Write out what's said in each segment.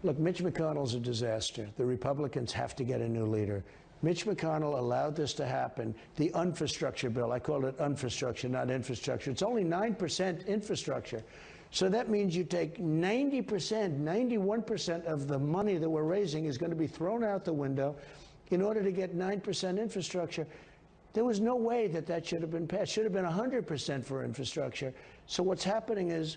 Look, Mitch McConnell's a disaster. The Republicans have to get a new leader. Mitch McConnell allowed this to happen. The infrastructure bill, I call it infrastructure, not infrastructure. It's only 9% infrastructure. So that means you take 90%, 91% of the money that we're raising is going to be thrown out the window in order to get 9% infrastructure. There was no way that that should have been passed. It should have been 100% for infrastructure. So what's happening is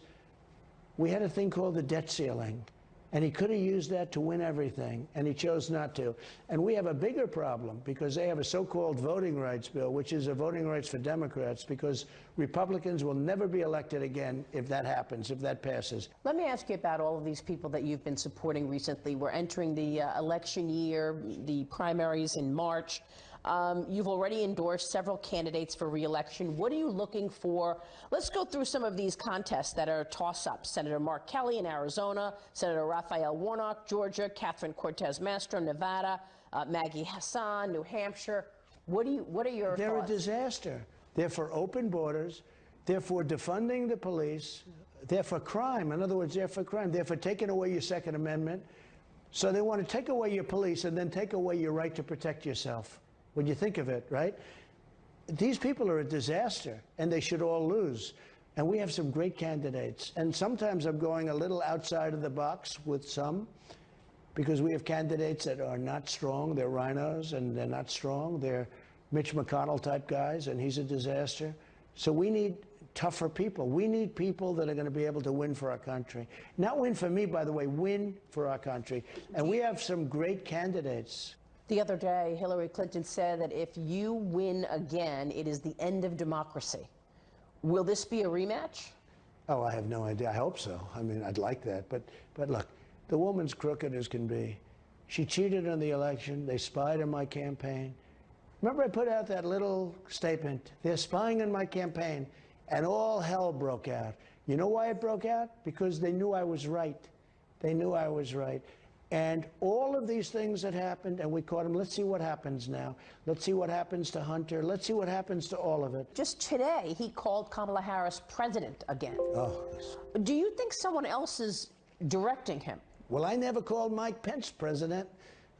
we had a thing called the debt ceiling. And he could have used that to win everything, and he chose not to. And we have a bigger problem because they have a so-called voting rights bill, which is a voting rights for Democrats, because Republicans will never be elected again if that happens, if that passes. Let me ask you about all of these people that you've been supporting recently. We're entering the election year, the primaries in March. You've already endorsed several candidates for re-election. What are you looking for? Let's go through some of these contests that are toss-ups. Senator Mark Kelly in Arizona, Senator Raphael Warnock, Georgia, Catherine Cortez Masto, Nevada, Maggie Hassan, New Hampshire. What are your They're thoughts? a disaster. They're for open borders. They're for defunding the police. They're for crime. In other words, they're for crime. They're for taking away your Second Amendment. So they want to take away your police and then take away your right to protect yourself. When you think of it, right? These people are a disaster, and they should all lose. And we have some great candidates. And sometimes I'm going a little outside of the box with some, because we have candidates that are not strong. They're rhinos, and they're not strong. They're Mitch McConnell type guys, and he's a disaster. So we need tougher people. We need people that are going to be able to win for our country. Not win for me, by the way, win for our country. And we have some great candidates. The other day, Hillary Clinton said that if you win again, it is the end of democracy. Will this be a rematch? Oh, I have no idea. I hope so. I mean, I'd like that. But look, the woman's crooked as can be. She cheated on the election. They spied on my campaign. Remember I put out that little statement, they're spying on my campaign, and all hell broke out. You know why it broke out? Because they knew I was right. They knew I was right. And all of these things that happened, and we caught them. Let's see what happens now. Let's see what happens to Hunter. Let's see what happens to all of it. Just today, he called Kamala Harris president again. Oh. Do you think someone else is directing him? Well, I never called Mike Pence president.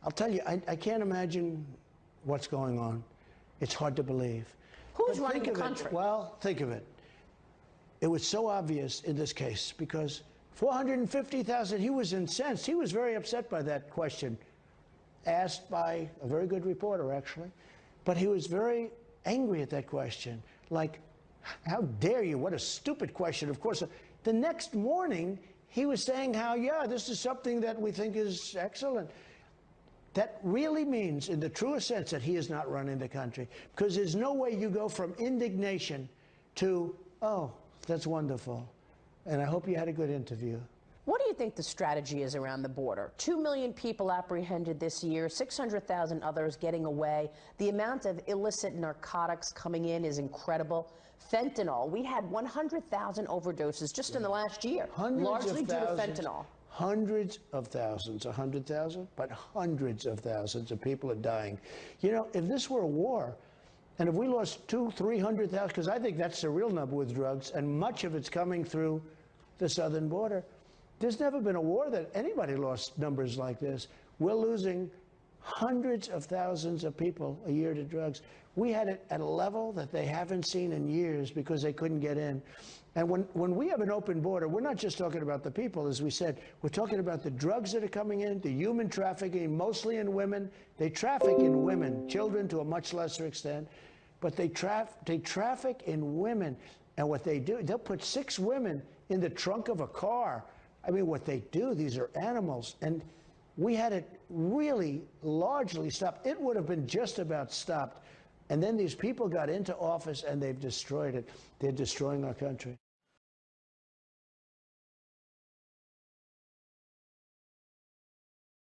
I'll tell you, I can't imagine what's going on. It's hard to believe. Who's running the country? Well, think of it. It was so obvious in this case because 450,000, he was incensed. He was very upset by that question, asked by a very good reporter, actually. But he was very angry at that question. Like, how dare you? What a stupid question. Of course, the next morning, he was saying how, yeah, this is something that we think is excellent. That really means, in the truest sense, that he is not running the country. Because there's no way you go from indignation to, oh, that's wonderful. And I hope you had a good interview. What do you think the strategy is around the border? 2 million people apprehended this year, 600,000 others getting away. The amount of illicit narcotics coming in is incredible. Fentanyl, we had 100,000 overdoses just in the last year, largely due to fentanyl. Hundreds of thousands, 100,000, but hundreds of thousands of people are dying. You know, if this were a war, and if we lost 200,000, 300,000, because I think that's the real number with drugs, and much of it's coming through the southern border. There's never been a war that anybody lost numbers like this. We're losing hundreds of thousands of people a year to drugs. We had it at a level that they haven't seen in years because they couldn't get in. And when we have an open border, we're not just talking about the people, as we said. We're talking about the drugs that are coming in, the human trafficking, mostly in women. They traffic in women, children to a much lesser extent. But they traffic in women. And what they do, they'll put 6 women in the trunk of a car. I mean, what they do, these are animals. And we had it really largely stopped. It would have been just about stopped. And then these people got into office and they've destroyed it. They're destroying our country.